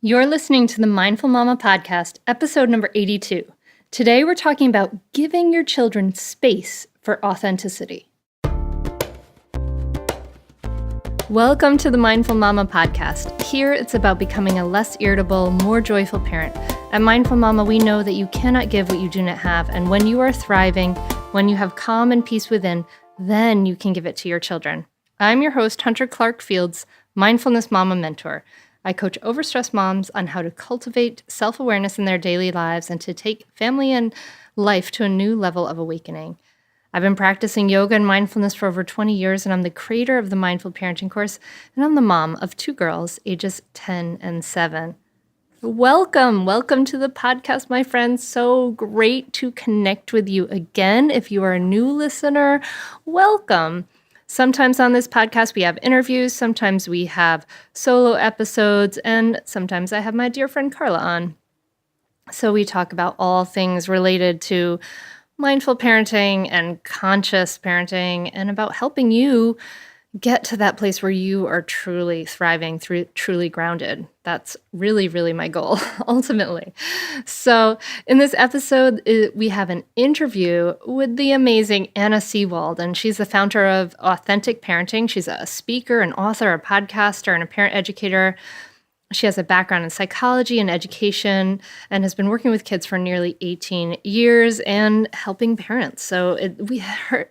You're listening to the Mindful Mama podcast, episode number 82. Today we're talking about giving your children space for authenticity. Welcome to the Mindful Mama podcast. Here it's about becoming a less irritable, more joyful parent. At Mindful Mama, we know that you cannot give what you do not have, and when you are thriving, when you have calm and peace within, then you can give it to your children. I'm your host, Hunter Clarke-FIELDS, Mindfulness Mama Mentor. I coach overstressed moms on how to cultivate self-awareness in their daily lives and to take family and life to a new level of awakening. I've been practicing yoga and mindfulness for over 20 years, and I'm the creator of the Mindful Parenting course, and I'm the mom of two girls, ages 10 and 7. Welcome to the podcast, my friends. So great to connect with you again. If you are a new listener, welcome. Sometimes on this podcast, we have interviews, sometimes we have solo episodes, and sometimes I have my dear friend Carla on. So we talk about all things related to mindful parenting and conscious parenting and about helping you get to that place where you are truly thriving, truly grounded. That's really, really my goal, ultimately. So in this episode, we have an interview with the amazing Anna Seewald, and she's the founder of Authentic Parenting. She's a speaker, an author, a podcaster, and a parent educator. She has a background in psychology and education and has been working with kids for nearly 18 years and helping parents. So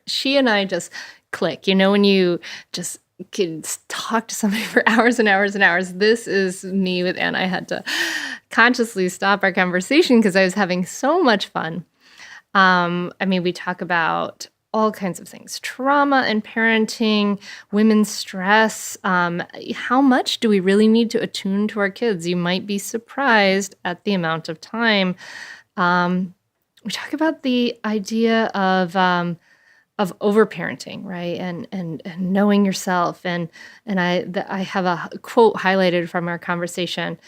she and I just click. You know, when you just can talk to somebody for hours and hours and hours. This is me with Anna. I had to consciously stop our conversation because I was having so much fun. We talk about all kinds of things, trauma and parenting, women's stress. How much do we really need to attune to our kids? You might be surprised at the amount of time. We talk about the idea of overparenting, right? And knowing yourself. And I have a quote highlighted from our conversation.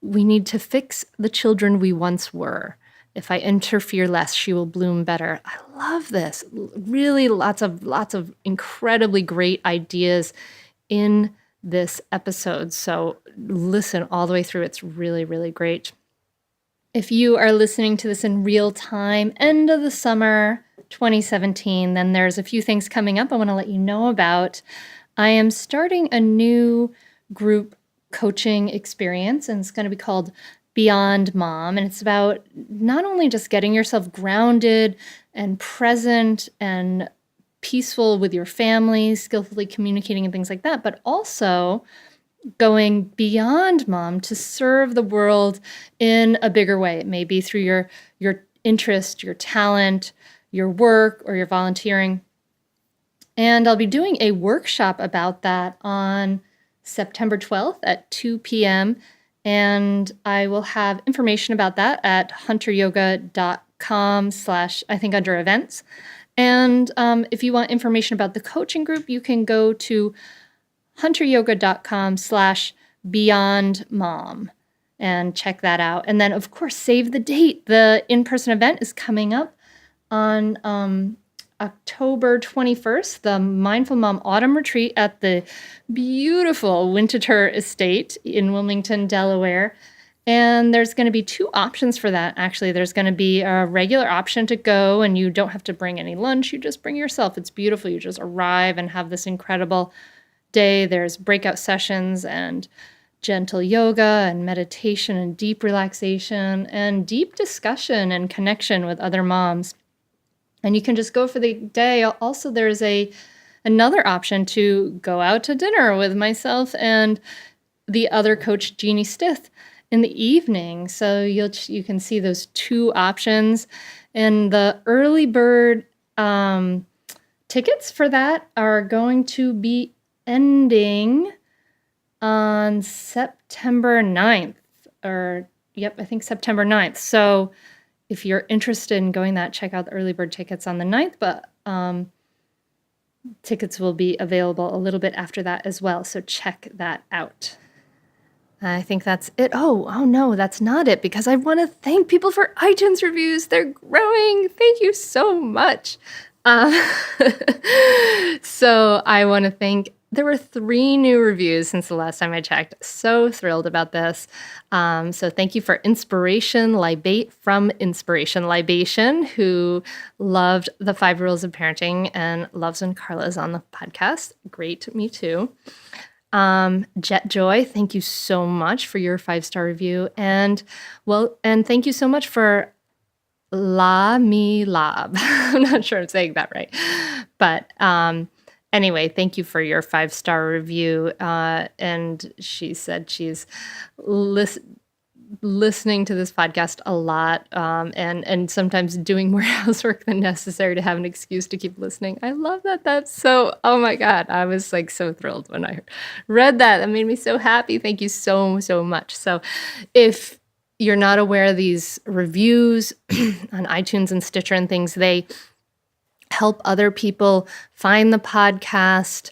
We need to fix the children we once were. If I interfere less, she will bloom better. I love this. Really lots of incredibly great ideas in this episode. So listen all the way through. It's really, really great. If you are listening to this in real time, end of the summer 2017, then there's a few things coming up I want to let you know about. I am starting a new group coaching experience, and it's going to be called Beyond Mom. And it's about not only just getting yourself grounded and present and peaceful with your family, skillfully communicating and things like that, but also going beyond mom to serve the world in a bigger way. It may be through your interest, your talent, your work, or your volunteering. And I'll be doing a workshop about that on September 12th at 2 p.m. And I will have information about that at hunteryoga.com/ I think under events. And if you want information about the coaching group, you can go to hunteryoga.com/ beyondmom and check that out. And then, of course, save the date. The in-person event is coming up on October 21st, the Mindful Mom Autumn Retreat at the beautiful Winterthur Estate in Wilmington, Delaware. And there's going to be two options for that, actually. There's going to be a regular option to go, and you don't have to bring any lunch. You just bring yourself. It's beautiful. You just arrive and have this incredible day. There's breakout sessions and gentle yoga and meditation and deep relaxation and deep discussion and connection with other moms. And you can just go for the day. Also, there's another option to go out to dinner with myself and the other coach, Jeannie Stith, in the evening. So you can see those two options. And the early bird tickets for that are going to be ending on September 9th. I think September 9th. So if you're interested in going that, check out the early bird tickets on the 9th, but tickets will be available a little bit after that as well. So check that out. I think that's it. Oh no, that's not it, because I want to thank people for iTunes reviews. They're growing. Thank you so much. So I want to thank There were 3 new reviews since the last time I checked. So thrilled about this. So thank you for Inspiration Libate from Inspiration Libation, who loved the 5 rules of parenting and loves when Carla is on the podcast. Great, me too. Jet Joy, thank you so much for your 5-star review. And thank you so much for La Mi Lab. I'm not sure I'm saying that right. But anyway, thank you for your 5-star review. And she said she's listening to this podcast a lot, and sometimes doing more housework than necessary to have an excuse to keep listening. I love that. That's so, oh my God. I was like so thrilled when I read that. That made me so happy. Thank you so, so much. So if you're not aware of these reviews on iTunes and Stitcher and things, they help other people find the podcast.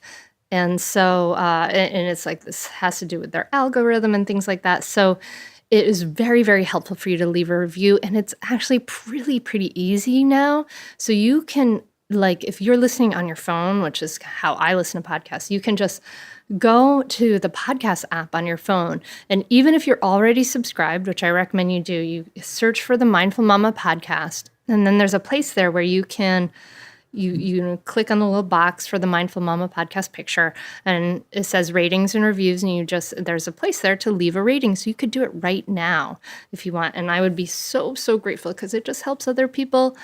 And so, and it's like, this has to do with their algorithm and things like that. So it is very, very helpful for you to leave a review. And it's actually pretty easy now. So you can, like, if you're listening on your phone, which is how I listen to podcasts, you can just go to the podcast app on your phone. And even if you're already subscribed, which I recommend you do, you search for the Mindful Mama podcast. And then there's a place there where you can you click on the little box for the Mindful Mama podcast picture, and it says ratings and reviews, and there's a place there to leave a rating. So you could do it right now if you want. And I would be so, so grateful, because it just helps other people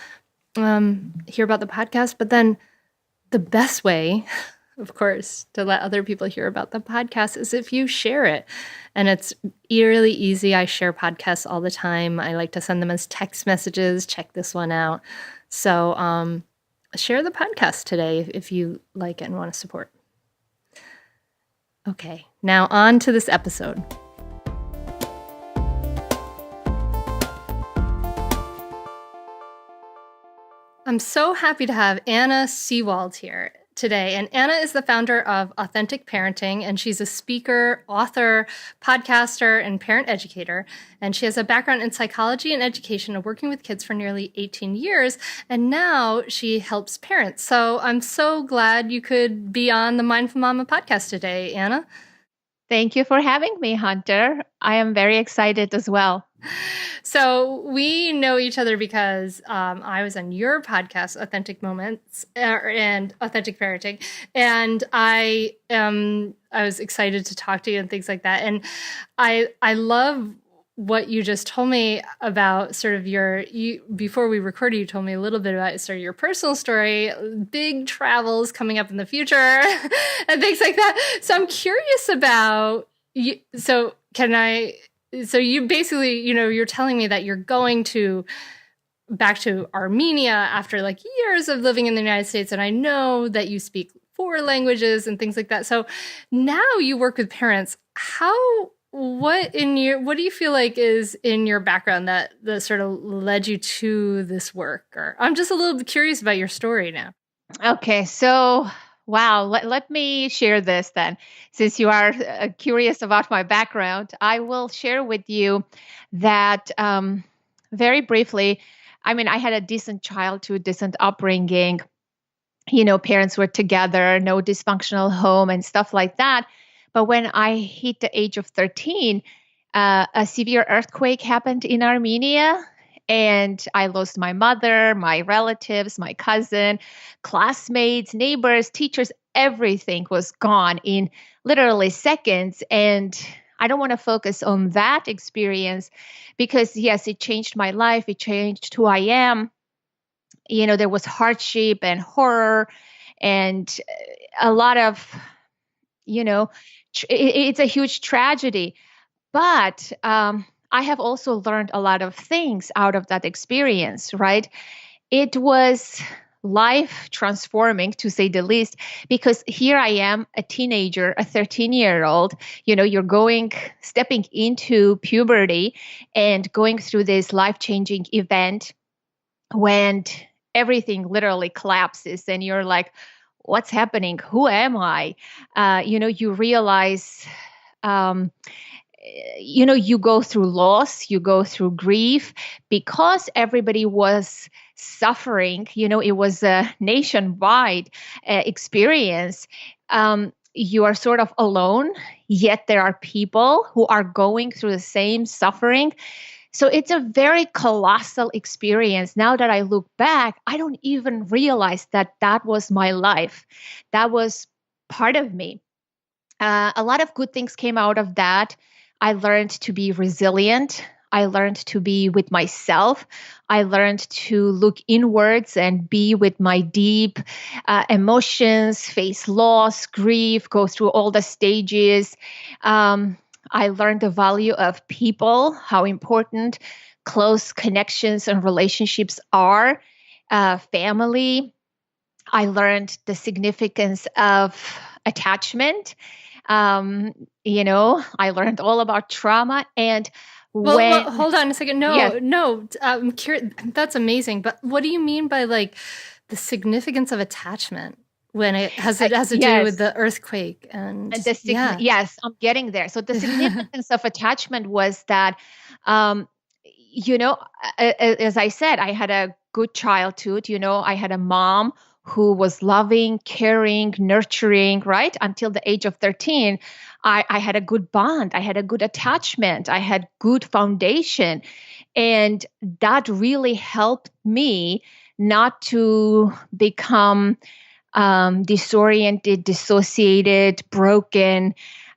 hear about the podcast. But then the best way, of course, to let other people hear about the podcast is if you share it. And it's really easy. I share podcasts all the time. I like to send them as text messages. Check this one out. So share the podcast today if you like it and want to support. Okay, now on to this episode. I'm so happy to have Anna Seewald here today. And Anna is the founder of Authentic Parenting, and she's a speaker, author, podcaster, and parent educator. And she has a background in psychology and education of working with kids for nearly 18 years. And now she helps parents. So I'm so glad you could be on the Mindful Mama podcast today, Anna. Thank you for having me, Hunter. I am very excited as well. So we know each other because I was on your podcast, Authentic Moments and Authentic Parenting, and I was excited to talk to you and things like that. And I love what you just told me about sort of before we recorded, you told me a little bit about sort of your personal story, big travels coming up in the future and things like that. So I'm curious about you. So you basically, you're telling me that you're going back to Armenia after like years of living in the United States. And I know that you speak 4 languages and things like that. So now you work with parents. What do you feel like is in your background that sort of led you to this work? Or I'm just a little bit curious about your story now. Okay. So, wow. Let me share this then. Since you are curious about my background, I will share with you that very briefly. I mean, I had a decent childhood, decent upbringing. Parents were together, no dysfunctional home and stuff like that. But when I hit the age of 13, a severe earthquake happened in Armenia. And I lost my mother, my relatives, my cousin, classmates, neighbors, teachers. Everything was gone in literally seconds. And I don't want to focus on that experience because, yes, it changed my life. It changed who I am. There was hardship and horror and a lot of, it's a huge tragedy. But I have also learned a lot of things out of that experience, right? It was life transforming, to say the least, because here I am, a teenager, a 13-year-old, you're stepping into puberty and going through this life-changing event when everything literally collapses and you're like, what's happening? Who am I? You realize, you go through loss, you go through grief because everybody was suffering. It was a nationwide experience. you are sort of alone, yet there are people who are going through the same suffering. So it's a very colossal experience. Now that I look back, I don't even realize that that was my life. That was part of me. A lot of good things came out of that. I learned to be resilient. I learned to be with myself. I learned to look inwards and be with my deep emotions, face loss, grief, go through all the stages. I learned the value of people, how important close connections and relationships are, family. I learned the significance of attachment. I learned all about trauma. And Well, hold on a second. Yes. No, I'm curious. That's amazing. But what do you mean by like the significance of attachment when it has to do Yes. with the earthquake and Yes, I'm getting there. So the significance of attachment was that, as I said, I had a good childhood. I had a mom who was loving, caring, nurturing, right? Until the age of 13, I had a good bond. I had a good attachment. I had good foundation. And that really helped me not to become disoriented, dissociated, broken,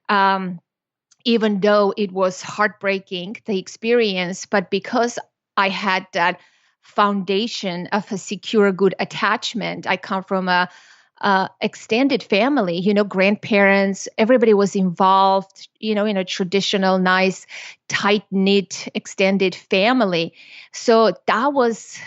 even though it was heartbreaking, the experience. But because I had that foundation of a secure, good attachment, I come from a extended family, grandparents, everybody was involved, in a traditional, nice, tight-knit, extended family. So that was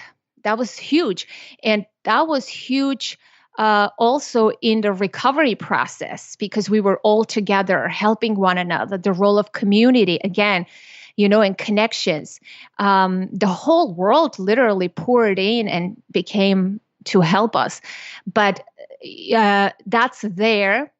huge. And that was huge also in the recovery process, because we were all together helping one another, the role of community again, and connections. The whole world literally poured in and became to help us. But that's there.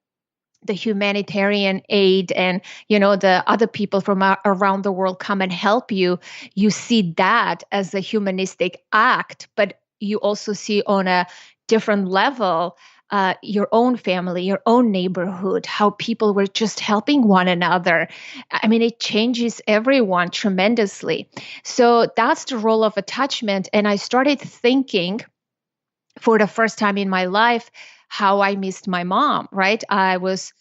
The humanitarian aid and, the other people from around the world come and help you. You see that as a humanistic act, but you also see on a different level your own family, your own neighborhood, how people were just helping one another. I mean, it changes everyone tremendously. So that's the role of attachment. And I started thinking for the first time in my life how I missed my mom, right? I was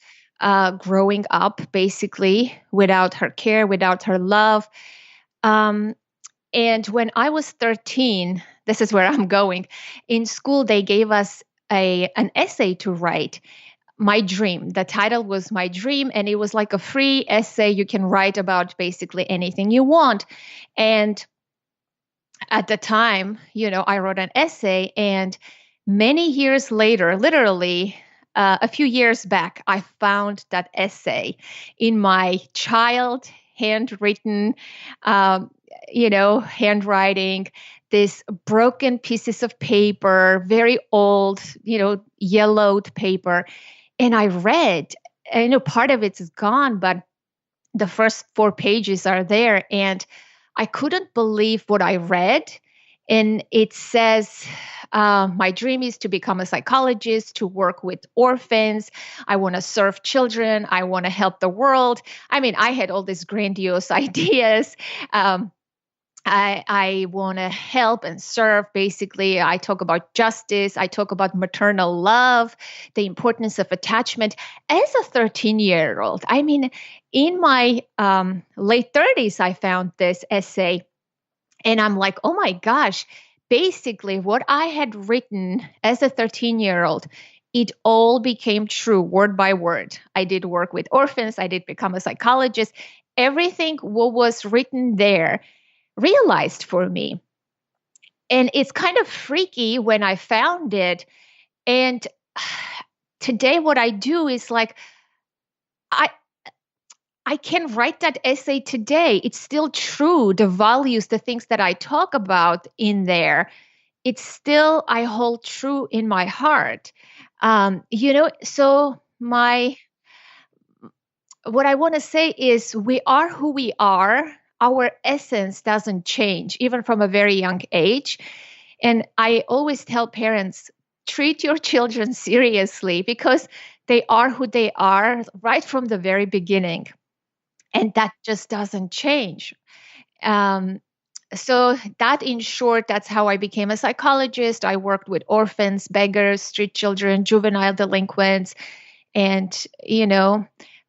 growing up basically without her care, without her love. And when I was 13, this is where I'm going. In school, they gave us an essay to write, My Dream. The title was My Dream, and it was like a free essay you can write about basically anything you want. And at the time, I wrote an essay, and many years later, literally a few years back, I found that essay in my child handwritten, handwriting, this broken pieces of paper, very old, yellowed paper. And I read, and part of it is gone, but the first 4 pages are there. And I couldn't believe what I read. And it says, my dream is to become a psychologist, to work with orphans. I want to serve children. I want to help the world. I mean, I had all these grandiose ideas. I want to help and serve. Basically, I talk about justice. I talk about maternal love, the importance of attachment. As a 13-year-old, I mean, in my late 30s, I found this essay, and I'm like, oh my gosh, basically what I had written as a 13-year-old, it all became true word by word. I did work with orphans. I did become a psychologist. Everything what was written there realized for me. And it's kind of freaky when I found it. And today what I do is like, I can write that essay today. It's still true. The values, the things that I talk about in there, it's still, I hold true in my heart. So what I want to say is we are who we are. Our essence doesn't change, even from a very young age. And I always tell parents, treat your children seriously, because they are who they are right from the very beginning. And that just doesn't change. Um, so that in short, that's how I became a psychologist. I worked with orphans, beggars, street children, juvenile delinquents, and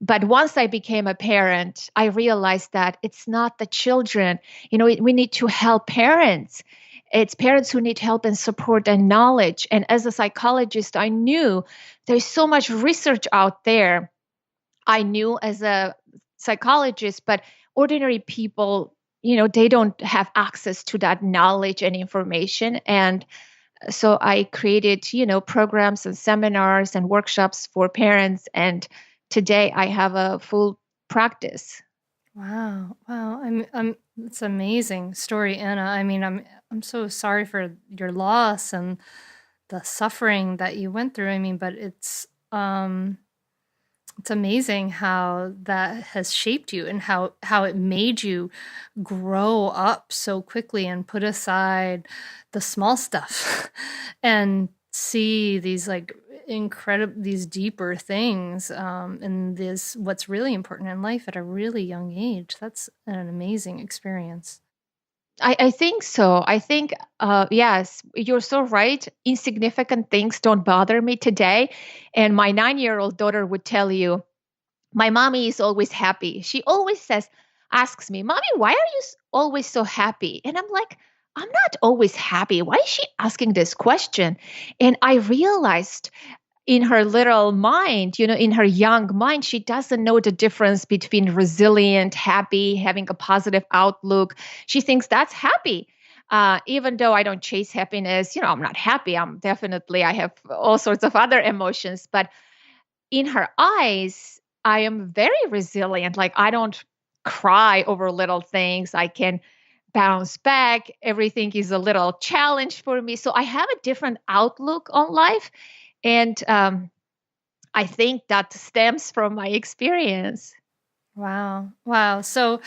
but once I became a parent, I realized that it's not the children. We need to help parents. It's parents who need help and support and knowledge. And as a psychologist, I knew there's so much research out there. I knew as a psychologist, but ordinary people, they don't have access to that knowledge and information. And so I created, programs and seminars and workshops for parents. And today I have a full practice. Wow. Wow. It's an amazing story, Anna. I mean, I'm so sorry for your loss and the suffering that you went through. I mean, but it's amazing how that has shaped you and how it made you grow up so quickly and put aside the small stuff and see these like these deeper things, and this what's really important in life at a really young age. That's an amazing experience. I think so. I think, yes, you're so right. Insignificant things don't bother me today. And my 9-year-old daughter would tell you, my mommy is always happy. She always asks me, Mommy, why are you always so happy? And I'm like, I'm not always happy. Why is she asking this question? And I realized in her little mind, in her young mind, she doesn't know the difference between resilient, happy, having a positive outlook. She thinks that's happy. Even though I don't chase happiness, I'm not happy. I have all sorts of other emotions, but in her eyes, I am very resilient. Like I don't cry over little things. I can bounce back. Everything is a little challenge for me. So I have a different outlook on life. And I think that stems from my experience. Wow. Wow. So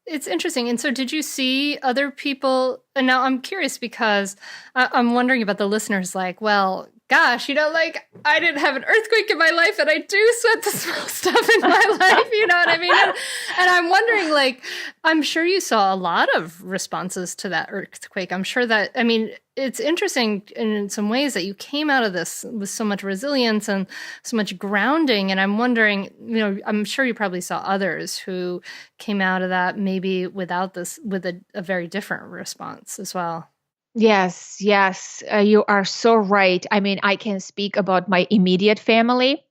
it's interesting. And so did you see other people? And now I'm curious because I'm wondering about the listeners like, well, gosh, like I didn't have an earthquake in my life and I do sweat the small stuff in my life. You know what I mean? And I'm wondering, like, I'm sure you saw a lot of responses to that earthquake. I'm sure that, I mean, it's interesting in some ways that you came out of this with so much resilience and so much grounding. And I'm wondering, I'm sure you probably saw others who came out of that maybe without this, with a very different response as well. Yes, yes, you are so right. I mean, I can speak about my immediate family.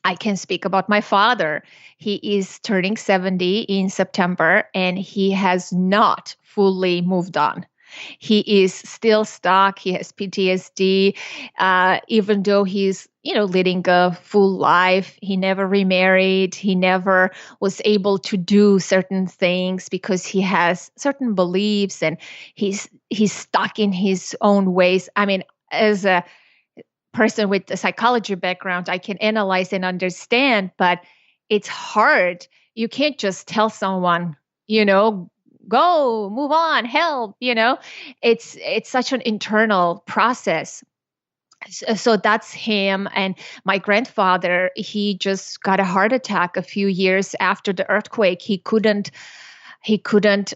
I can speak about my father. He is turning 70 in September and he has not fully moved on. He is still stuck. He has PTSD, even though he's, leading a full life. He never remarried. He never was able to do certain things because he has certain beliefs and he's stuck in his own ways. I mean, as a person with a psychology background, I can analyze and understand, but it's hard. You can't just tell someone, go, move on, help, it's such an internal process. So that's him. And my grandfather, he just got a heart attack a few years after the earthquake. He couldn't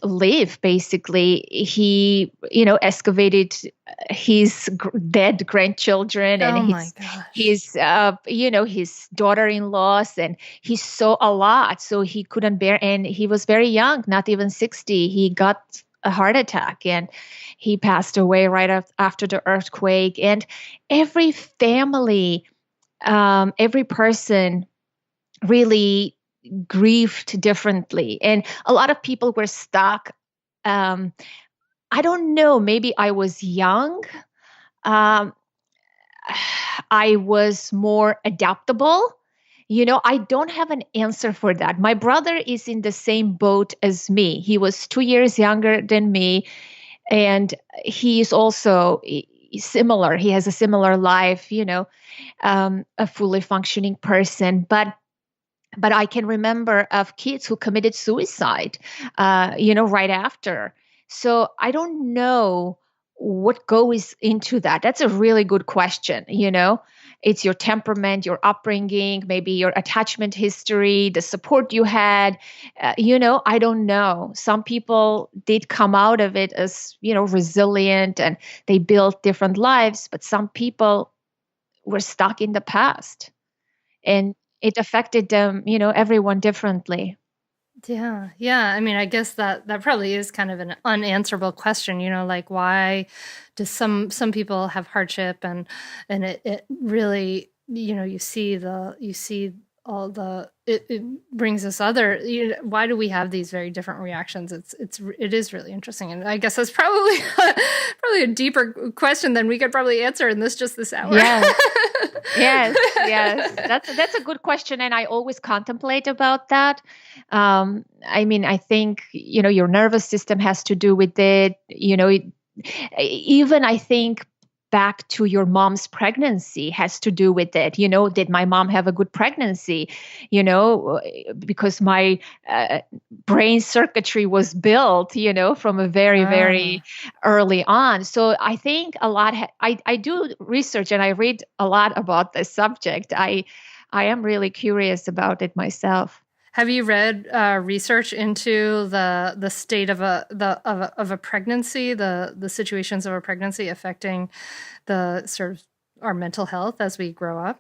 live. Basically, he excavated his dead grandchildren and Oh my gosh. his daughter-in-laws, and he saw a lot, so he couldn't bear. And he was very young, not even 60. He got a heart attack and he passed away right after the earthquake. And every family, every person really grieved differently. And a lot of people were stuck. I don't know, maybe I was young. Um, I was more adaptable. I don't have an answer for that. My brother is in the same boat as me. He was 2 years younger than me. And he is also similar. He has a similar life, a fully functioning person. But I can remember of kids who committed suicide, right after. So I don't know what goes into that. That's a really good question. it's your temperament, your upbringing, maybe your attachment history, the support you had. I don't know. Some people did come out of it as, resilient, and they built different lives, but some people were stuck in the past, and it affected them, everyone differently. Yeah. Yeah. I mean, I guess that probably is kind of an unanswerable question, like why do some people have hardship, and it really, you see all it brings us other, why do we have these very different reactions? It is really interesting. And I guess that's probably probably a deeper question than we could probably answer in this hour. Yes. Yes. That's a good question, and I always contemplate about that. I think your nervous system has to do with it. Even I think back to your mom's pregnancy has to do with it. Did my mom have a good pregnancy? Because my brain circuitry was built, from a very, very early on. So I think a lot, I do research and I read a lot about this subject. I am really curious about it myself. Have you read research into the state of a pregnancy, the situations of a pregnancy affecting the sort of our mental health as we grow up?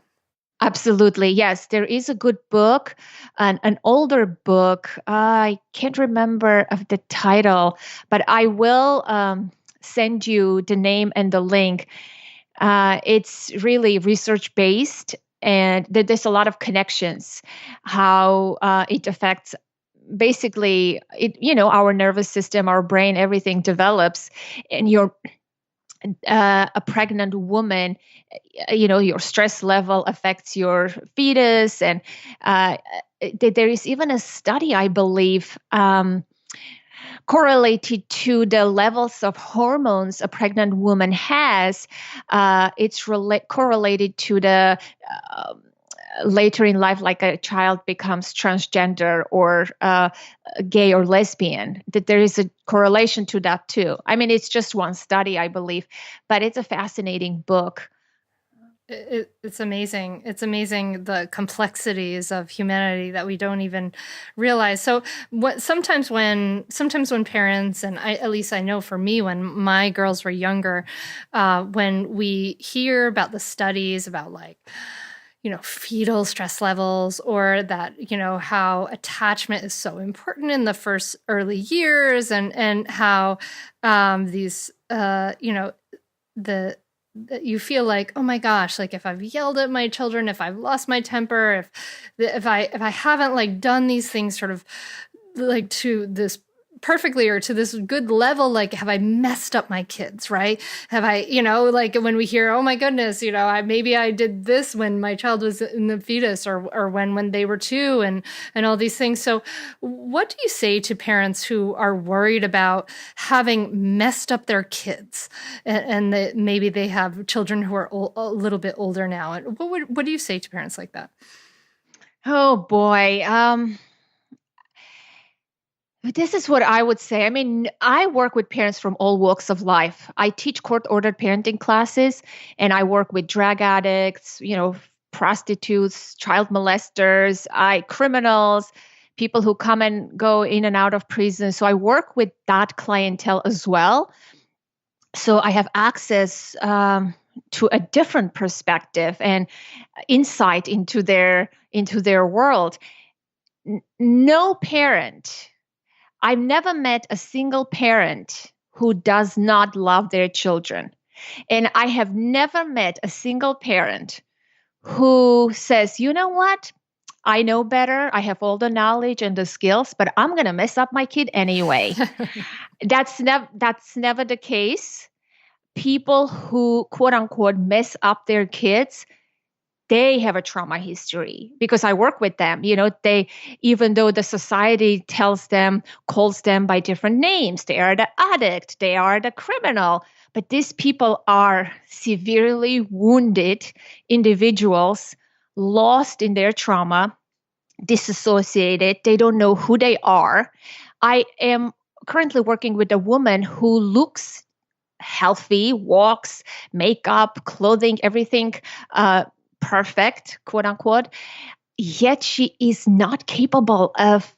Absolutely. Yes, there is a good book, an older book. I can't remember of the title, but I will send you the name and the link. It's really research based, and there's a lot of connections, how it affects basically our nervous system, our brain, everything develops, and a pregnant woman, your stress level affects your fetus. And there is even a study, I believe, correlated to the levels of hormones a pregnant woman has. It's correlated to the later in life, like a child becomes transgender or gay or lesbian, that there is a correlation to that too. I mean, it's just one study, I believe, but it's a fascinating book. It's amazing. It's amazing the complexities of humanity that we don't even realize. So sometimes when parents, and at least I know for me, when my girls were younger, when we hear about the studies about fetal stress levels, or that, how attachment is so important in the first early years, and how these, you feel like, oh my gosh, like if I've yelled at my children, if I've lost my temper, if I haven't done these things sort of to this perfectly or to this good level, have I messed up my kids, right? Have I, when we hear, oh my goodness, maybe I did this when my child was in the fetus, or when they were 2, and all these things. So what do you say to parents who are worried about having messed up their kids, and that maybe they have children who are a little bit older now? And what do you say to parents like that? Oh boy. This is what I would say. I mean, I work with parents from all walks of life. I teach court-ordered parenting classes, and I work with drug addicts, prostitutes, child molesters, criminals, people who come and go in and out of prison. So I work with that clientele as well. So I have access to a different perspective and insight into their world. No parent. I've never met a single parent who does not love their children. And I have never met a single parent who says, you know what? I know better. I have all the knowledge and the skills, but I'm going to mess up my kid anyway. That's never the case. People who, quote unquote, mess up their kids, they have a trauma history, because I work with them. They, even though the society calls them by different names, they are the addict, they are the criminal, but these people are severely wounded individuals, lost in their trauma, disassociated. They don't know who they are. I am currently working with a woman who looks healthy, walks, makeup, clothing, everything, perfect, quote unquote, yet she is not capable of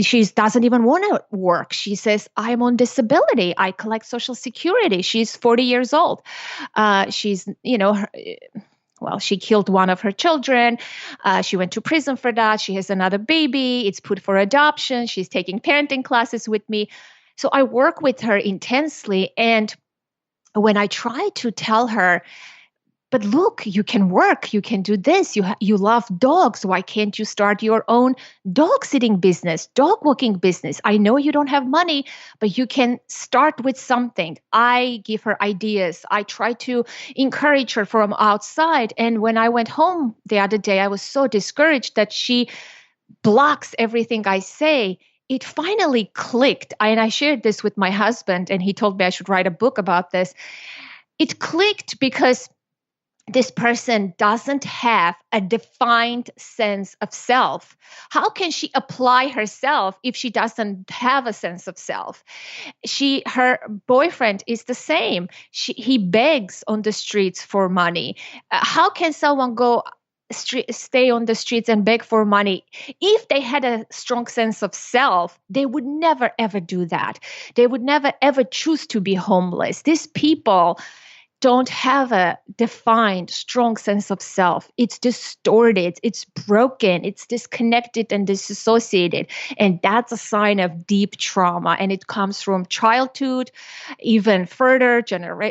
she doesn't even want to work. She says, I'm on disability. I collect Social Security. She's 40 years old. She's, well, she killed one of her children. She went to prison for that. She has another baby. It's put for adoption. She's taking parenting classes with me. So I work with her intensely. And when I try to tell her, but look, you can work, you can do this, you love dogs. Why can't you start your own dog sitting business, dog walking business? I know you don't have money, but you can start with something. I give her ideas. I try to encourage her from outside. And when I went home the other day, I was so discouraged that she blocks everything I say. It finally clicked. And I shared this with my husband, and he told me I should write a book about this. It clicked because this person doesn't have a defined sense of self. How can she apply herself if she doesn't have a sense of self? Her boyfriend is the same. He begs on the streets for money. How can someone stay on the streets and beg for money? If they had a strong sense of self, they would never ever do that. They would never ever choose to be homeless. These people don't have a defined, strong sense of self. It's distorted, it's broken, it's disconnected and disassociated. And that's a sign of deep trauma. And it comes from childhood, even further,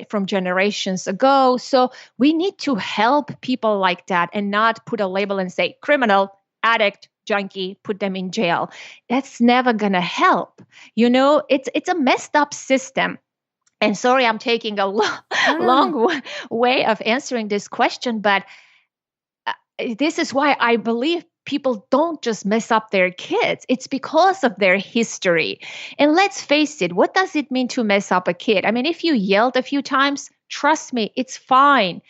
from generations ago. So we need to help people like that and not put a label and say criminal, addict, junkie, put them in jail. That's never going to help. It's a messed up system. And sorry, I'm taking a long way of answering this question, but this is why I believe people don't just mess up their kids. It's because of their history. And let's face it, what does it mean to mess up a kid? I mean, if you yelled a few times, trust me, it's fine.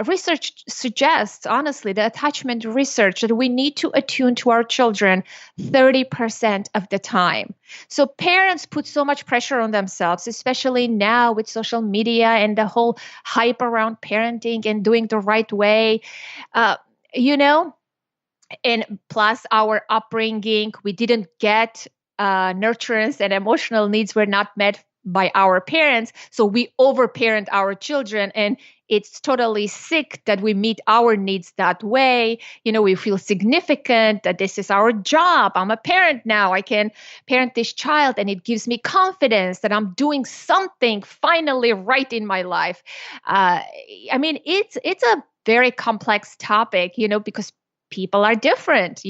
Research suggests, honestly, the attachment research, that we need to attune to our children 30% of the time. So parents put so much pressure on themselves, especially now with social media and the whole hype around parenting and doing the right way. And plus our upbringing, we didn't get nurturance, and emotional needs were not met by our parents. So we overparent our children, and it's totally sick that we meet our needs that way. We feel significant, that this is our job. I'm a parent now. I can parent this child, and it gives me confidence that I'm doing something finally right in my life. It's a very complex topic, because people are different,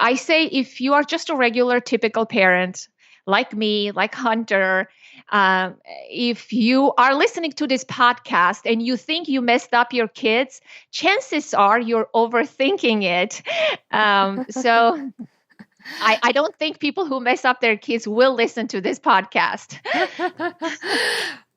I say, if you are just a regular, typical parent, like me, like Hunter, if you are listening to this podcast and you think you messed up your kids, chances are you're overthinking it. So I don't think people who mess up their kids will listen to this podcast.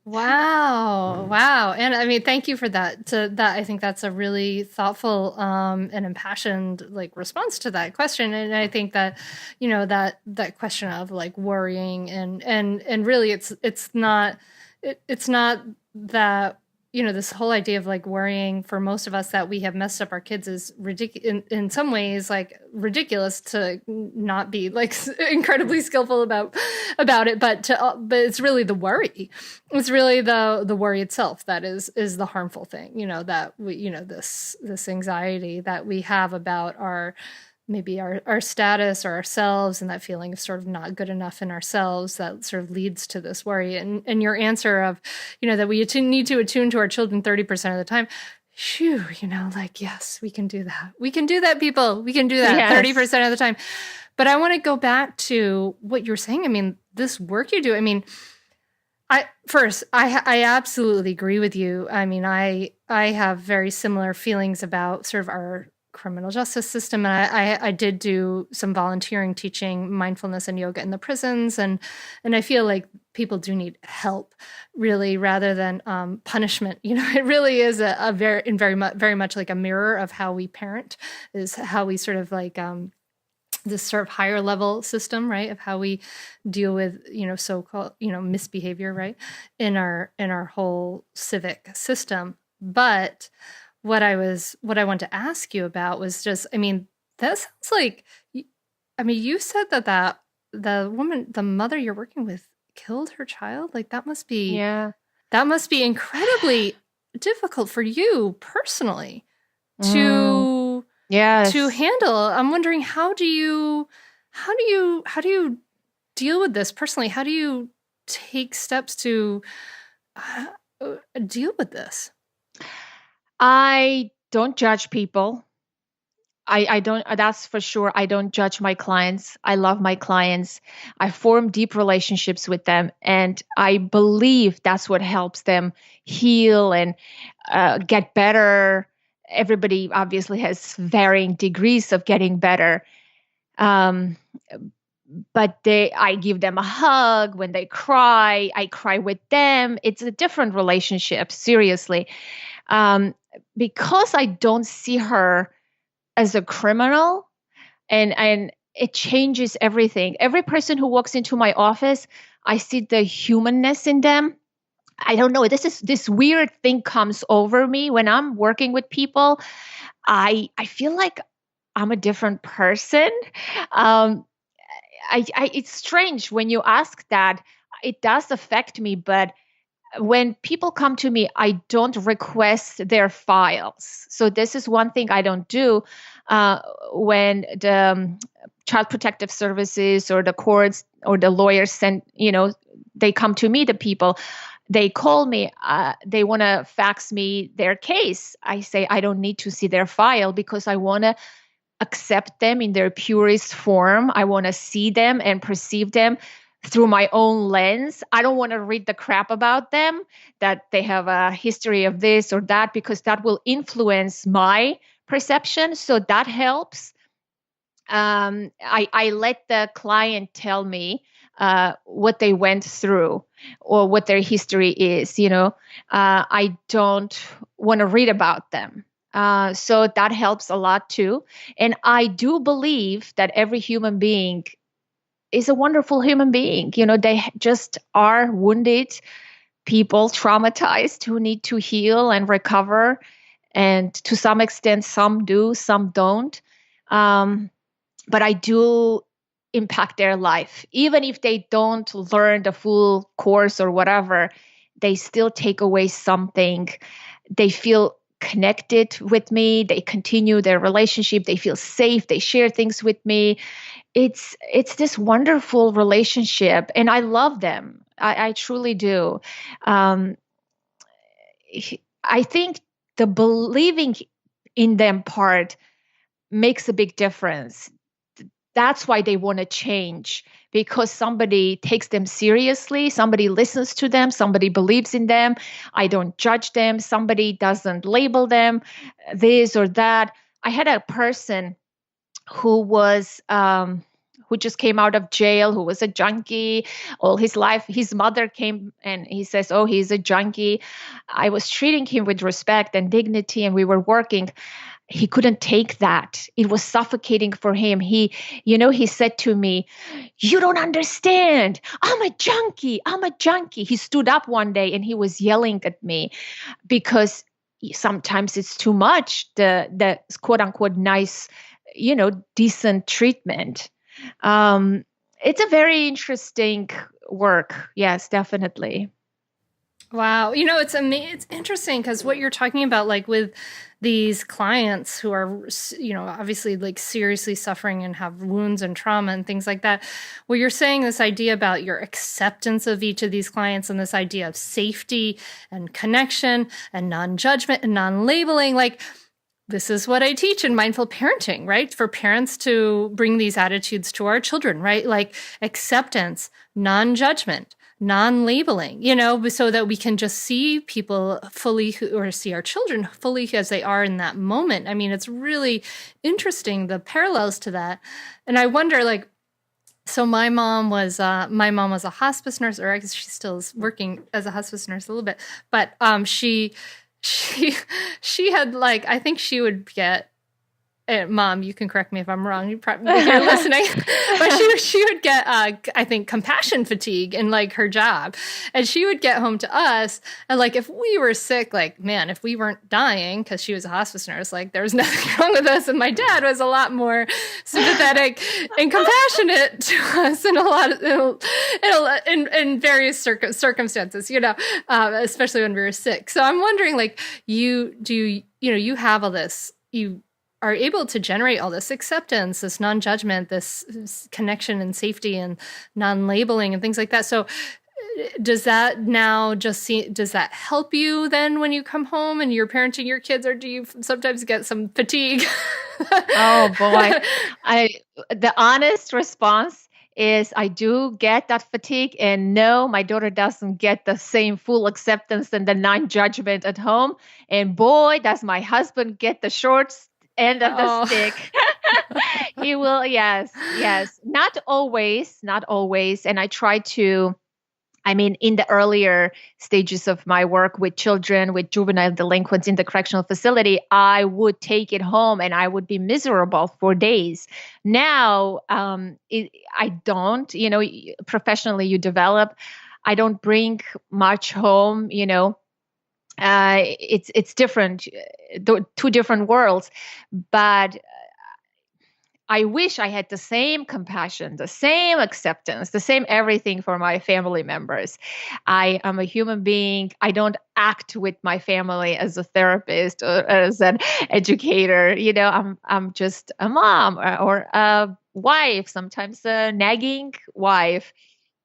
Wow. And I mean, thank you for that. I think that's a really thoughtful and impassioned response to that question. And I think that, that question of worrying and really it's not that, this whole idea of worrying for most of us that we have messed up our kids is ridiculous in some ways, ridiculous to not be incredibly skillful about it. But it's really the worry. It's really the worry itself that is the harmful thing, that we, this anxiety that we have about maybe our status or ourselves, and that feeling of sort of not good enough in ourselves that sort of leads to this worry. And your answer of, that we need to attune to our children 30% of the time. Phew, yes, we can do that. We can do that, people. We can do that 30% of the time. But I want to go back to what you're saying. I mean, this work you do, I absolutely agree with you. I mean, I have very similar feelings about sort of our criminal justice system. And I did do some volunteering teaching mindfulness and yoga in the prisons. And I feel like people do need help, really, rather than punishment. It really is very much like a mirror of how we parent, is how we sort of this sort of higher level system, right, of how we deal with, so-called, misbehavior, right, in our whole civic system. But what I want to ask you about was just, that sounds like, you said that the mother you're working with killed her child. Like that must be incredibly difficult for you personally to handle. I'm wondering, how do you deal with this personally? How do you take steps to deal with this? I don't judge people. I don't, that's for sure. I don't judge my clients. I love my clients. I form deep relationships with them. And I believe that's what helps them heal and get better. Everybody obviously has varying degrees of getting better. But I give them a hug when they cry. I cry with them. It's a different relationship, seriously. Because I don't see her as a criminal, and it changes everything. Every person who walks into my office, I see the humanness in them. I don't know. This weird thing comes over me when I'm working with people. I feel like I'm a different person. It's strange when you ask that. It does affect me, but when people come to me, I don't request their files. So this is one thing I don't do. When the Child Protective Services or the courts or the lawyers they come to me, the people, they call me, they want to fax me their case. I say, I don't need to see their file because I want to accept them in their purest form. I want to see them and perceive them through my own lens. I don't want to read the crap about them, that they have a history of this or that, because that will influence my perception. So that helps. I let the client tell me what they went through or what their history is. I don't want to read about them. So that helps a lot too. And I do believe that every human being is a wonderful human being. They just are wounded people, traumatized, who need to heal and recover. And to some extent, some do, some don't. But I do impact their life. Even if they don't learn the full course or whatever, they still take away something. They feel connected with me. They continue their relationship. They feel safe. They share things with me. It's this wonderful relationship, and I love them. I truly do. I think the believing in them part makes a big difference. That's why they want to change, because somebody takes them seriously, somebody listens to them, somebody believes in them. I don't judge them. Somebody doesn't label them this or that. I had a person who just came out of jail, who was a junkie all his life. His mother came and he says, "Oh, he's a junkie." I was treating him with respect and dignity, and we were working. He couldn't take that. It was suffocating for him. He said to me, "You don't understand. I'm a junkie. I'm a junkie." He stood up one day and he was yelling at me because sometimes it's too much, the quote unquote nice, decent treatment. It's a very interesting work. Yes, definitely. Wow. It's interesting because what you're talking about, like with these clients who are, obviously like seriously suffering and have wounds and trauma and things like that, where you're saying this idea about your acceptance of each of these clients and this idea of safety and connection and non-judgment and non-labeling, like, this is what I teach in mindful parenting, right? For parents to bring these attitudes to our children, right? Like acceptance, non-judgment, non-labeling, so that we can just see people fully or see our children fully as they are in that moment. It's really interesting, the parallels to that. And I wonder, like, so my mom was a hospice nurse, or I guess she still is working as a hospice nurse a little bit, but she had, like, I think she would get Mom, you can correct me if I'm wrong. You probably if you're listening, but she would get I think compassion fatigue in like her job, and she would get home to us, and like if we were sick, like man, if we weren't dying because she was a hospice nurse, like there was nothing wrong with us, and my dad was a lot more sympathetic and compassionate to us in a lot of in various circumstances, especially when we were sick. So I'm wondering, like you have all this, you are able to generate all this acceptance, this non-judgment, this connection and safety and non-labeling and things like that. So does that does that help you then when you come home and you're parenting your kids, or do you sometimes get some fatigue? Oh boy. The honest response is I do get that fatigue, and no, my daughter doesn't get the same full acceptance and the non-judgment at home. And boy, does my husband get the short end of the stick. He will, yes. Not always. And I try to, in the earlier stages of my work with children, with juvenile delinquents in the correctional facility, I would take it home and I would be miserable for days. Now, I don't, professionally you develop, I don't bring much home, it's different, two different worlds, but I wish I had the same compassion, the same acceptance, the same everything for my family members. I am a human being. I don't act with my family as a therapist or as an educator. I'm just a mom or a wife, sometimes a nagging wife.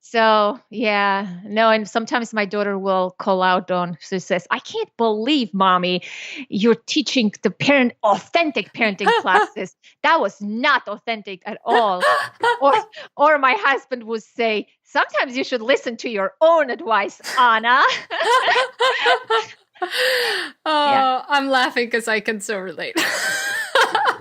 So, yeah, no, and sometimes my daughter will call out she says, I can't believe, Mommy, you're teaching the authentic parenting classes. That was not authentic at all. Or my husband would say, sometimes you should listen to your own advice, Anna. Yeah. I'm laughing because I can so relate.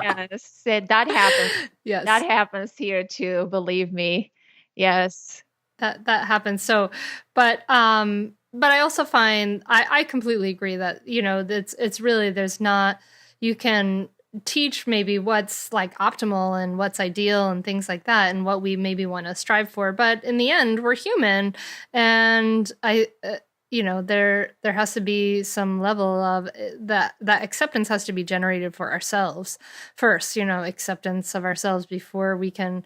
Yes, that happens. Yes. That happens here too, believe me. Yes. That happens. So, but I also find I completely agree that it's really you can teach maybe what's like optimal and what's ideal and things like that and what we maybe want to strive for, but in the end we're human, and there has to be some level of that acceptance has to be generated for ourselves first, acceptance of ourselves before we can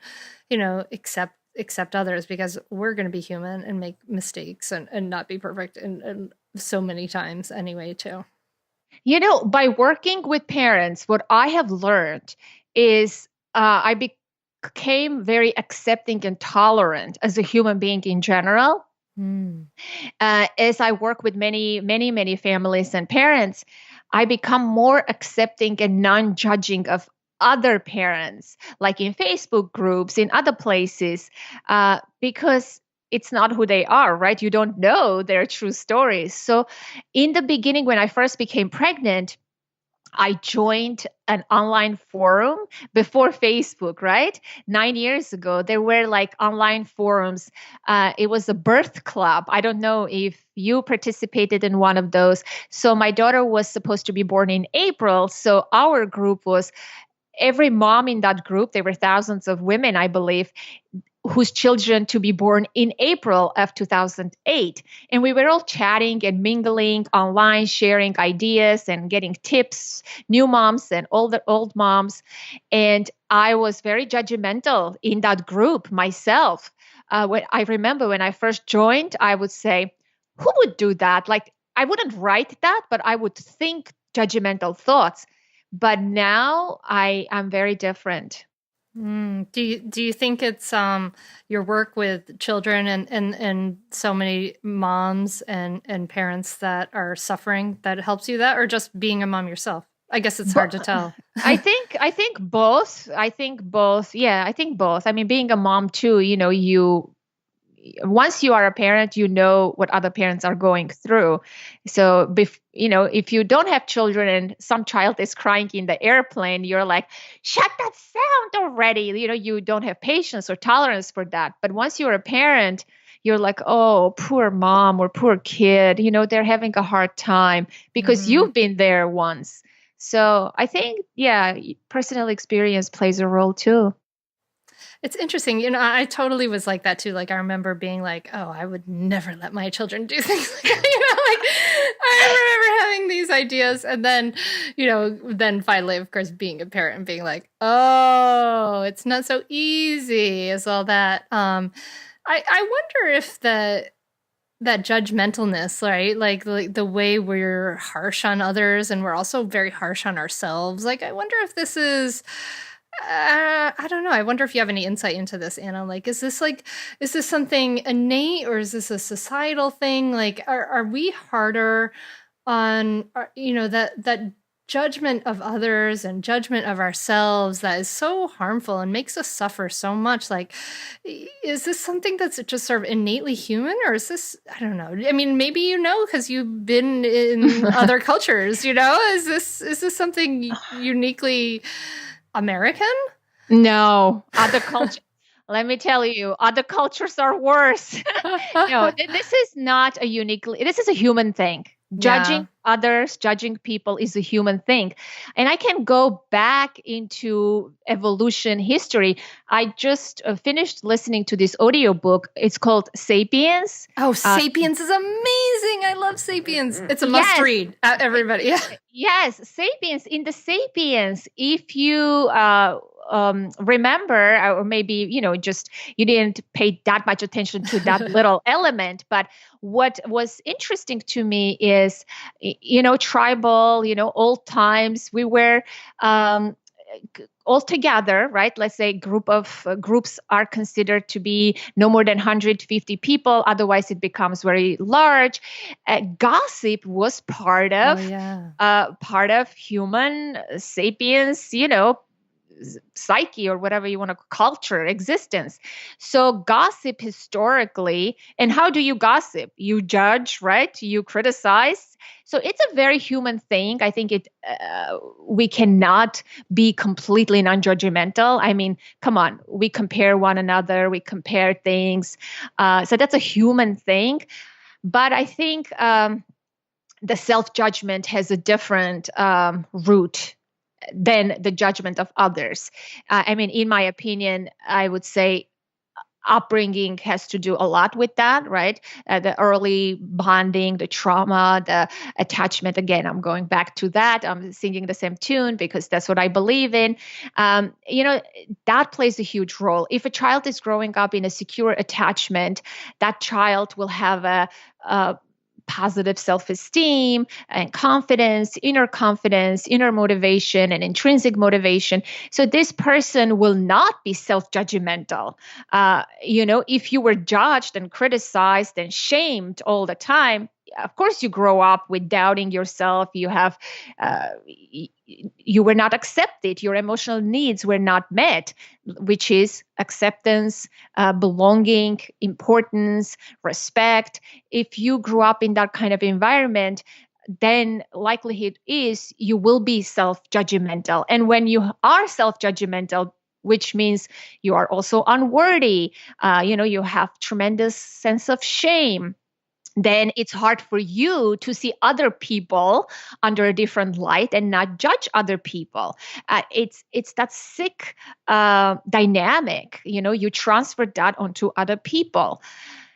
accept others, because we're going to be human and make mistakes and not be perfect and so many times anyway too. By working with parents, what I have learned is I became very accepting and tolerant as a human being in general. As I work with many, many, many families and parents, I become more accepting and non-judging of other parents, like in Facebook groups, in other places, because it's not who they are, right? You don't know their true stories. So in the beginning, when I first became pregnant, I joined an online forum before Facebook, right? 9 years ago, there were like online forums. It was a birth club. I don't know if you participated in one of those. So my daughter was supposed to be born in April. So our group was every mom in that group. There were thousands of women, I believe, whose children to be born in April of 2008. And we were all chatting and mingling online, sharing ideas and getting tips, new moms and old moms. And I was very judgmental in that group myself. I remember when I first joined, I would say, who would do that? Like, I wouldn't write that, but I would think judgmental thoughts. But now I am very different. Do you think it's your work with children and so many moms and parents that are suffering that helps you that, or just being a mom yourself? I guess it's hard to tell. I think both. Yeah, I think both. I mean, being a mom too, once you are a parent, you know what other parents are going through. So, if you don't have children and some child is crying in the airplane, you're like, shut that sound already. You don't have patience or tolerance for that. But once you're a parent, you're like, oh, poor mom or poor kid, they're having a hard time because you've been there once. So I think, yeah, personal experience plays a role too. It's interesting. I totally was like that too. Like, I remember being like, oh, I would never let my children do things like that. Like, I remember having these ideas. And then, then finally, of course, being a parent and being like, oh, it's not so easy as all that. I wonder if that judgmentalness, right? Like the way we're harsh on others and we're also very harsh on ourselves. Like, I wonder if this is, I don't know. I wonder if you have any insight into this, Anna. Like, is this something innate or is this a societal thing? Like, are we harder on, that judgment of others and judgment of ourselves that is so harmful and makes us suffer so much? Like, is this something that's just sort of innately human, or is this, I don't know. I mean, maybe because you've been in other cultures, is this something uniquely American? No, other culture. Let me tell you, other cultures are worse. No, this is not a uniquely, this is a human thing. Judging others, judging people is a human thing. And I can go back into evolution history. I just finished listening to this audiobook. It's called Sapiens. Oh, Sapiens is amazing. I love Sapiens. It's a must read, everybody. Yes, Sapiens. In the Sapiens, if you remember, or maybe, just you didn't pay that much attention to that little element. But what was interesting to me is, tribal, old times, we were all together, right? Let's say groups are considered to be no more than 150 people. Otherwise, it becomes very large. Gossip was part of human sapiens, psyche, or whatever you want to culture, existence. So gossip historically, and how do you gossip? You judge, right? You criticize. So it's a very human thing. I think we cannot be completely non-judgmental. I mean, come on, we compare one another, we compare things. So that's a human thing. But I think the self-judgment has a different root than the judgment of others. I mean, in my opinion, I would say upbringing has to do a lot with that, right? The early bonding, the trauma, the attachment. Again, I'm going back to that. I'm singing the same tune because that's what I believe in. That plays a huge role. If a child is growing up in a secure attachment, that child will have a positive self-esteem and confidence, inner motivation, and intrinsic motivation. So this person will not be self-judgmental. If you were judged and criticized and shamed all the time, of course you grow up with doubting yourself. You were not accepted. Your emotional needs were not met, which is acceptance, belonging, importance, respect. If you grew up in that kind of environment, then likelihood is you will be self-judgmental. And when you are self-judgmental, which means you are also unworthy, you have tremendous sense of shame, then it's hard for you to see other people under a different light and not judge other people. It's that sick dynamic. You transfer that onto other people.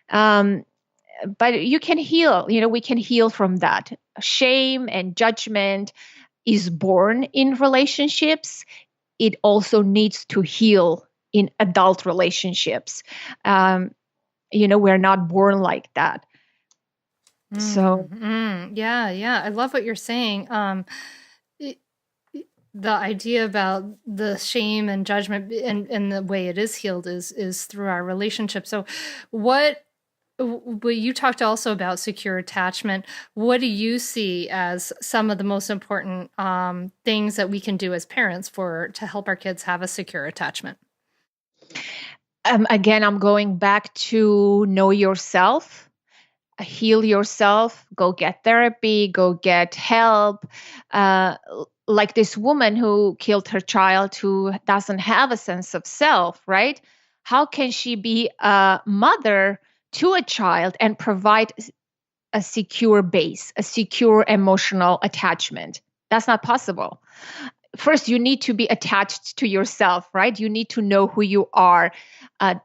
But you can heal. We can heal from that. Shame and judgment is born in relationships. It also needs to heal in adult relationships. We're not born like that. So, yeah, I love what you're saying. The idea about the shame and judgment and the way it is healed is through our relationship. So, what you talked also about secure attachment. What do you see as some of the most important things that we can do as parents to help our kids have a secure attachment? Again, I'm going back to know yourself. Heal yourself, go get therapy, go get help. Like this woman who killed her child, who doesn't have a sense of self, right? How can she be a mother to a child and provide a secure base, a secure emotional attachment? That's not possible. First, you need to be attached to yourself, right? You need to know who you are,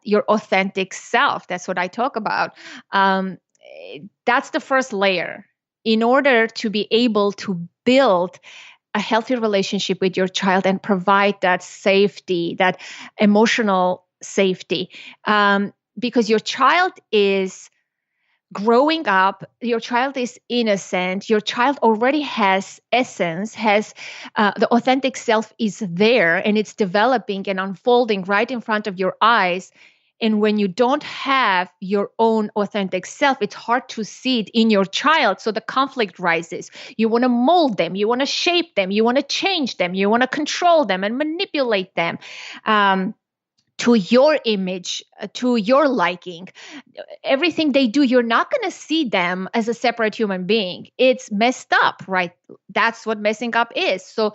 your authentic self. That's what I talk about. Um, that's the first layer. In order to be able to build a healthy relationship with your child and provide that safety, that emotional safety, because your child is growing up, your child is innocent, your child already has essence, has the authentic self is there, and it's developing and unfolding right in front of your eyes. And when you don't have your own authentic self, it's hard to see it in your child. So the conflict rises. You want to mold them, you want to shape them, you want to change them, you want to control them and manipulate them. To your image, to your liking. Everything they do, you're not going to see them as a separate human being. It's messed up, right? That's what messing up is. So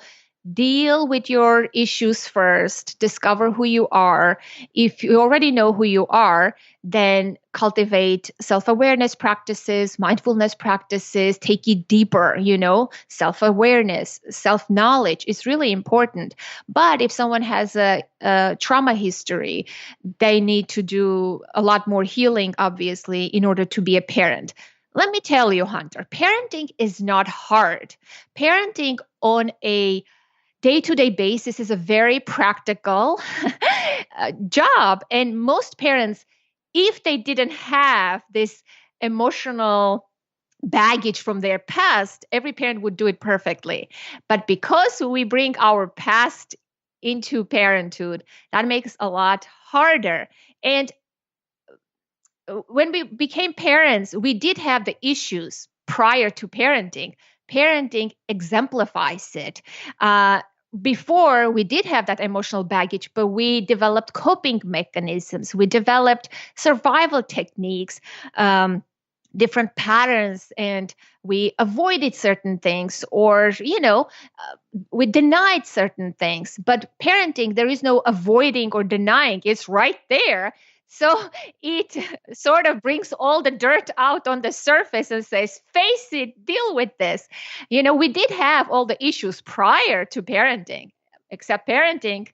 deal with your issues first, discover who you are. If you already know who you are, then cultivate self-awareness practices, mindfulness practices, take it deeper, self-awareness, self-knowledge is really important. But if someone has a trauma history, they need to do a lot more healing, obviously, in order to be a parent. Let me tell you, Hunter, parenting is not hard. Parenting on a day-to-day basis is a very practical job. And most parents, if they didn't have this emotional baggage from their past, every parent would do it perfectly. But because we bring our past into parenthood, that makes a lot harder. And when we became parents, we did have the issues prior to parenting. Parenting exemplifies it. Before, we did have that emotional baggage, but we developed coping mechanisms. We developed survival techniques, different patterns, and we avoided certain things, or, we denied certain things. But parenting, there is no avoiding or denying. It's right there. So it sort of brings all the dirt out on the surface and says, face it, deal with this. We did have all the issues prior to parenting, except parenting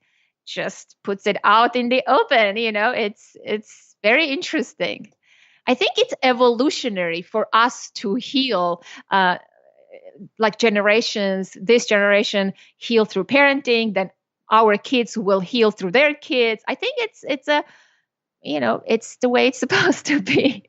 just puts it out in the open. It's very interesting. I think it's evolutionary for us to heal, like generations. This generation heal through parenting, then our kids will heal through their kids. I think it's it's the way it's supposed to be.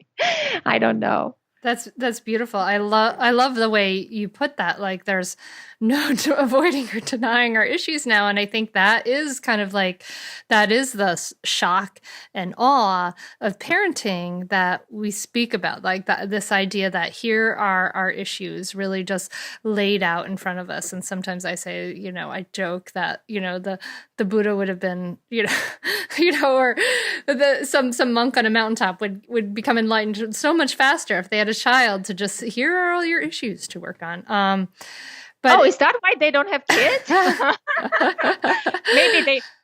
I don't know. That's beautiful. I love the way you put that. Like, there's no avoiding or denying our issues now, and I think that is kind of like that is the shock and awe of parenting that we speak about. Like this idea that here are our issues really just laid out in front of us. And sometimes I say, I joke that the Buddha would have been or some monk on a mountaintop would become enlightened so much faster if they had a child to just, here are all your issues to work on. But is that why they don't have kids?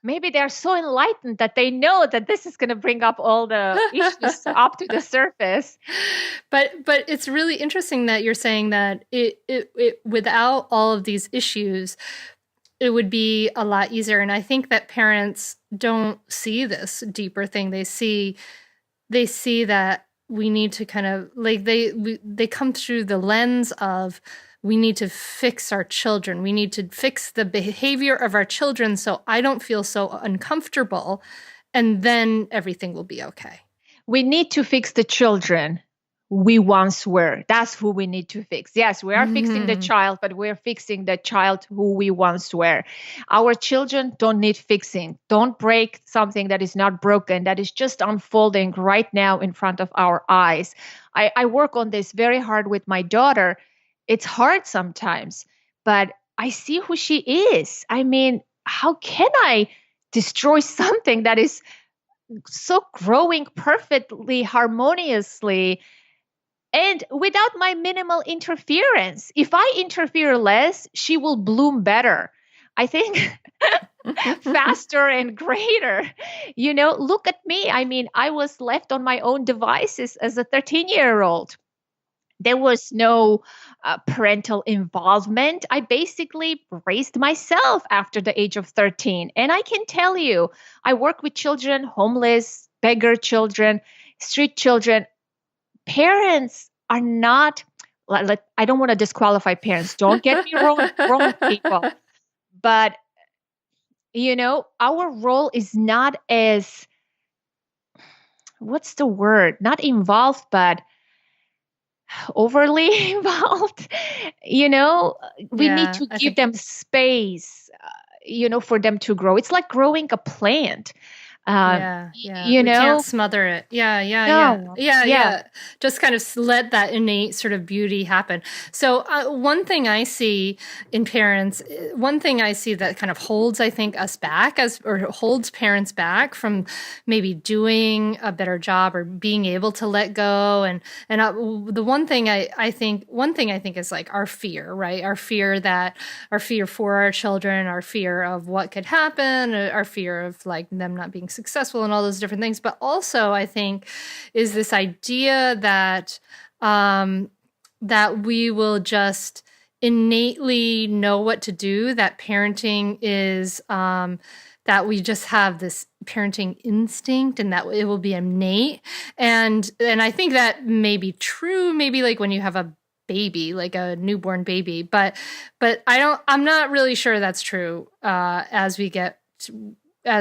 maybe they're so enlightened that they know that this is going to bring up all the issues up to the surface. But it's really interesting that you're saying that it without all of these issues, it would be a lot easier. And I think that parents don't see this deeper thing. They see that we need to kind of like they come through the lens of, we need to fix our children. We need to fix the behavior of our children so I don't feel so uncomfortable, and then everything will be okay. We need to fix the children we once were. That's who we need to fix. Yes, we are fixing the child, but we're fixing the child who we once were. Our children don't need fixing. Don't break something that is not broken, that is just unfolding right now in front of our eyes. I work on this very hard with my daughter. It's hard sometimes, but I see who she is. I mean, how can I destroy something that is so growing perfectly, harmoniously, and without my minimal interference? If I interfere less, she will bloom better. I think faster and greater. Look at me. I mean, I was left on my own devices as a 13-year-old. There was no parental involvement. I basically raised myself after the age of 13. And I can tell you, I work with children, homeless, beggar children, street children. Parents are not, I don't want to disqualify parents. Don't get me wrong, people. But, our role is not as, what's the word? Not involved, but overly involved. We need Yeah, to I give think them space, for them to grow. It's like growing a plant. yeah. We can't smother it. No, yeah. Yeah. Just kind of let that innate sort of beauty happen. So one thing I see in parents, one thing I see that kind of holds, I think, us back or holds parents back from maybe doing a better job or being able to let go. And the one thing I think is like our fear, right? Our fear for our children, our fear of what could happen, our fear of like them not being successful and all those different things. But also I think is this idea that that we will just innately know what to do, that parenting is that we just have this parenting instinct and that it will be innate. And I think that may be true, maybe like when you have a baby, like a newborn baby, but I'm not really sure that's true as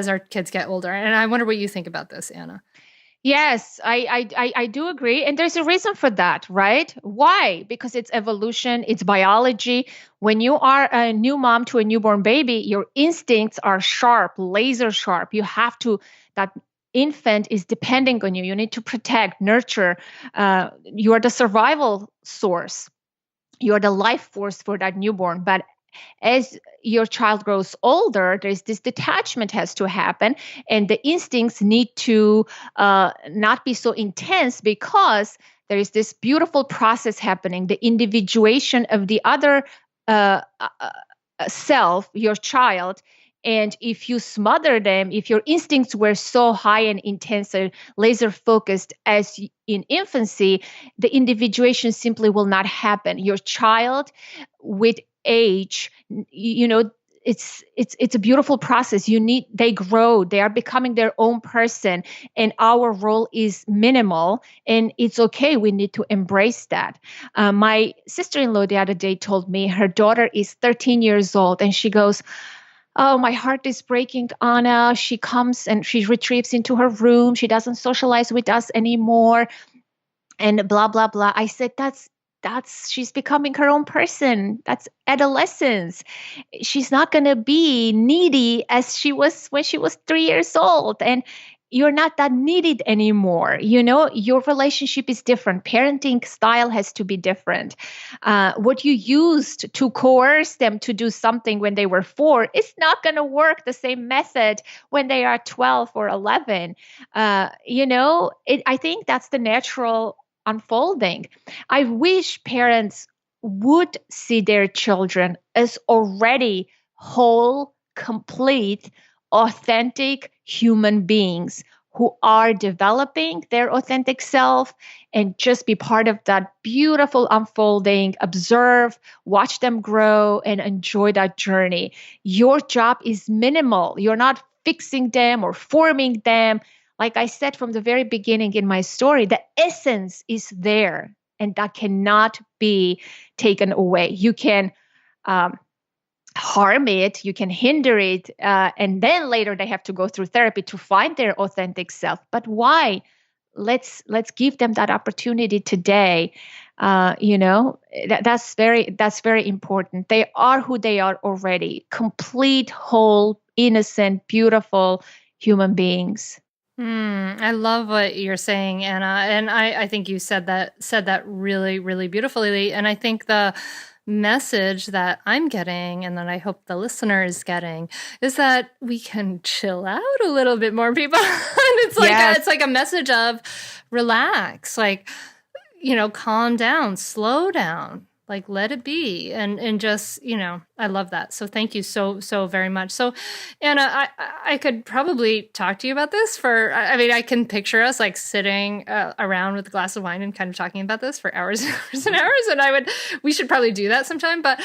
our kids get older. And I wonder what you think about this, Anna. Yes, I do agree. And there's a reason for that, right? Why? Because it's evolution, it's biology. When you are a new mom to a newborn baby, your instincts are sharp, laser sharp. That infant is depending on you. You need to protect, nurture. You are the survival source. You are the life force for that newborn. But as your child grows older, there's this detachment has to happen, and the instincts need to not be so intense because there is this beautiful process happening, the individuation of the other self, your child. And if you smother them, if your instincts were so high and intense and laser focused as in infancy, the individuation simply will not happen. Your child with age, it's a beautiful process. They grow, they are becoming their own person, and our role is minimal, and it's okay. We need to embrace that. My sister-in-law the other day told me her daughter is 13 years old, and she goes, "Oh, my heart is breaking, Anna. She comes and she retreats into her room. She doesn't socialize with us anymore." And blah, blah, blah. I said, she's becoming her own person. That's adolescence. She's not going to be needy as she was when she was 3 years old. And you're not that needed anymore. Your relationship is different. Parenting style has to be different. What you used to coerce them to do something when they were 4 is not going to work the same method when they are 12 or 11. I think that's the natural unfolding. I wish parents would see their children as already whole, complete, authentic human beings who are developing their authentic self, and just be part of that beautiful unfolding, observe, watch them grow, and enjoy that journey. Your job is minimal. You're not fixing them or forming them. Like I said from the very beginning in my story, the essence is there, and that cannot be taken away. You can harm it, you can hinder it, and then later they have to go through therapy to find their authentic self. But why? Let's give them that opportunity today. That's very important. They are who they are already, complete, whole, innocent, beautiful human beings. I love what you're saying, Anna, and I think you said that really, really beautifully. And I think the message that I'm getting, and that I hope the listener is getting, is that we can chill out a little bit more, people. And it's like a message of relax, like calm down, slow down. Like, let it be. And just, I love that. So thank you so very much. So Anna, I could probably talk to you about this I can picture us like sitting around with a glass of wine and kind of talking about this for hours and hours and hours. And we should probably do that sometime. But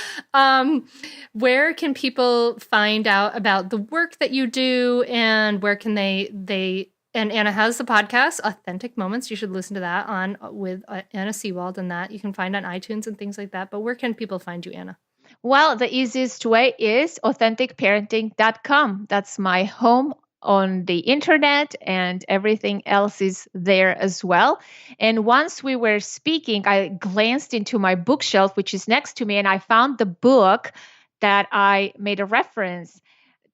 where can people find out about the work that you do, and where can they and Anna has the podcast, Authentic Moments. You should listen to that with Anna Seewald, and that you can find on iTunes and things like that. But where can people find you, Anna? Well, the easiest way is authenticparenting.com. That's my home on the internet, and everything else is there as well. And once we were speaking, I glanced into my bookshelf, which is next to me, and I found the book that I made a reference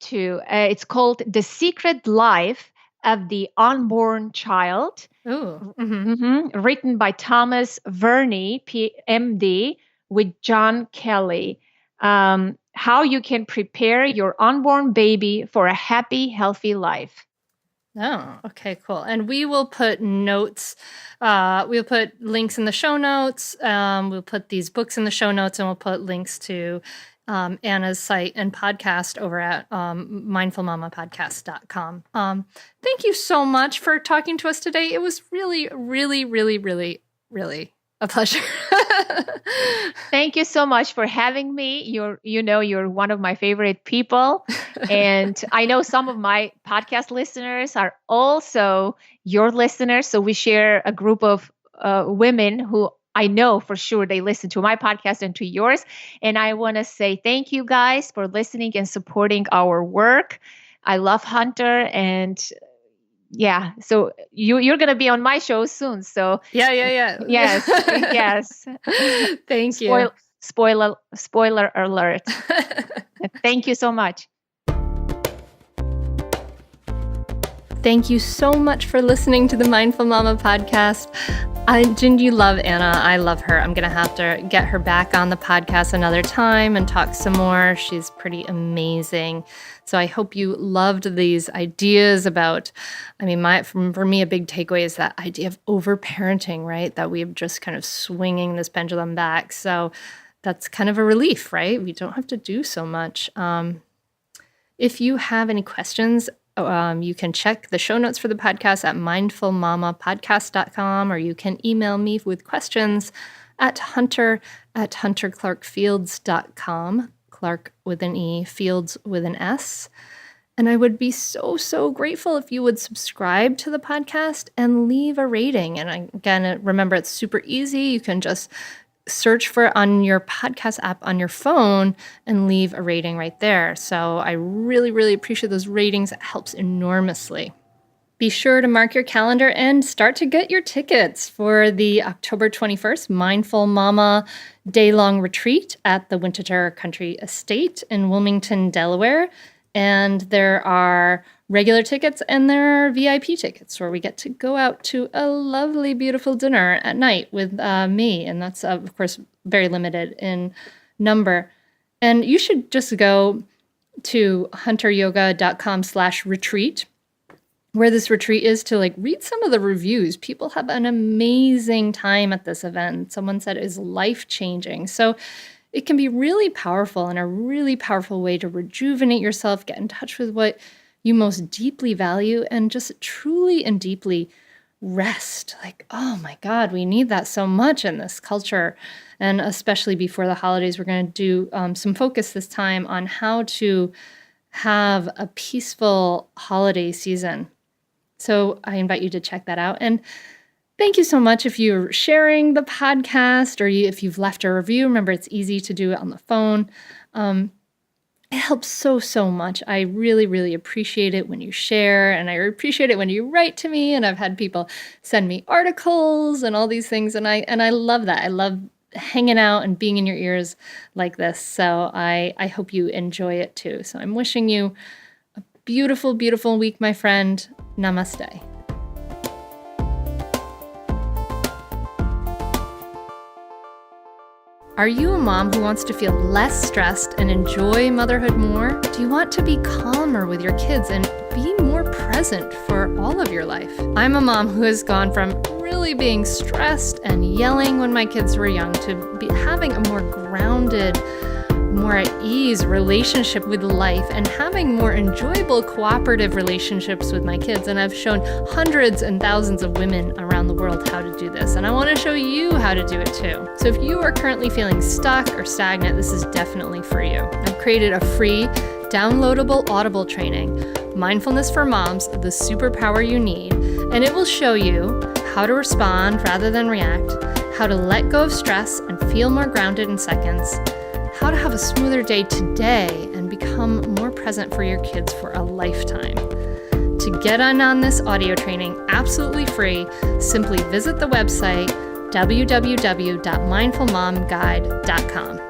to. It's called The Secret Life of the Unborn Child, written by Thomas Verney, MD, with John Kelly. How you can prepare your unborn baby for a happy, healthy life. Oh, okay, cool. And we will put notes. We'll put links in the show notes. We'll put these books in the show notes, and we'll put links to Anna's site and podcast over at mindfulmamapodcast.com. Thank you so much for talking to us today. It was really, really, really, really, really a pleasure. Thank you so much for having me. You're one of my favorite people. And I know some of my podcast listeners are also your listeners. So we share a group of women who I know for sure they listen to my podcast and to yours. And I want to say thank you guys for listening and supporting our work. I love Hunter, and yeah, so you're going to be on my show soon. So yeah. Yes. Thank you. Spoiler alert. Thank you so much. Thank you so much for listening to the Mindful Mama podcast. Didn't you love Anna? I love her. I'm going to have to get her back on the podcast another time and talk some more. She's pretty amazing. So I hope you loved these ideas about, for me, a big takeaway is that idea of overparenting, right? That we're just kind of swinging this pendulum back. So that's kind of a relief, right? We don't have to do so much. If you have any questions, you can check the show notes for the podcast at mindfulmamapodcast.com, or you can email me with questions at hunter@hunterclarkefields.com, Clark with an E, Fields with an S. And I would be so grateful if you would subscribe to the podcast and leave a rating. And again, remember, it's super easy. You can just search for it on your podcast app on your phone and leave a rating right there. So I really, really appreciate those ratings. It helps enormously. Be sure to mark your calendar and start to get your tickets for the October 21st Mindful Mama day-long retreat at the Winterthur Country Estate in Wilmington, Delaware. And there are regular tickets and there are VIP tickets where we get to go out to a lovely, beautiful dinner at night with me. And that's, of course, very limited in number. And you should just go to hunteryoga.com/retreat, where this retreat is, to read some of the reviews. People have an amazing time at this event. Someone said it is life-changing. So it can be really powerful and a really powerful way to rejuvenate yourself, get in touch with what you most deeply value, and just truly and deeply rest. Oh my God, we need that so much in this culture. And especially before the holidays, we're going to do some focus this time on how to have a peaceful holiday season. So I invite you to check that out. And thank you so much if you're sharing the podcast, or if you've left a review. Remember, it's easy to do it on the phone. It helps so much. I really, really appreciate it when you share, and I appreciate it when you write to me. And I've had people send me articles and all these things, and I love that. I love hanging out and being in your ears like this. So I hope you enjoy it too. So I'm wishing you a beautiful, beautiful week, my friend. Namaste. Are you a mom who wants to feel less stressed and enjoy motherhood more? Do you want to be calmer with your kids and be more present for all of your life? I'm a mom who has gone from really being stressed and yelling when my kids were young to having a more grounded, more at ease relationship with life and having more enjoyable cooperative relationships with my kids. And I've shown hundreds and thousands of women around the world how to do this. And I want to show you how to do it too. So if you are currently feeling stuck or stagnant, this is definitely for you. I've created a free downloadable Audible training, Mindfulness for Moms, the superpower you need. And it will show you how to respond rather than react, how to let go of stress and feel more grounded in seconds, how to have a smoother day today and become more present for your kids for a lifetime. To get on this audio training absolutely free, simply visit the website www.mindfulmomguide.com.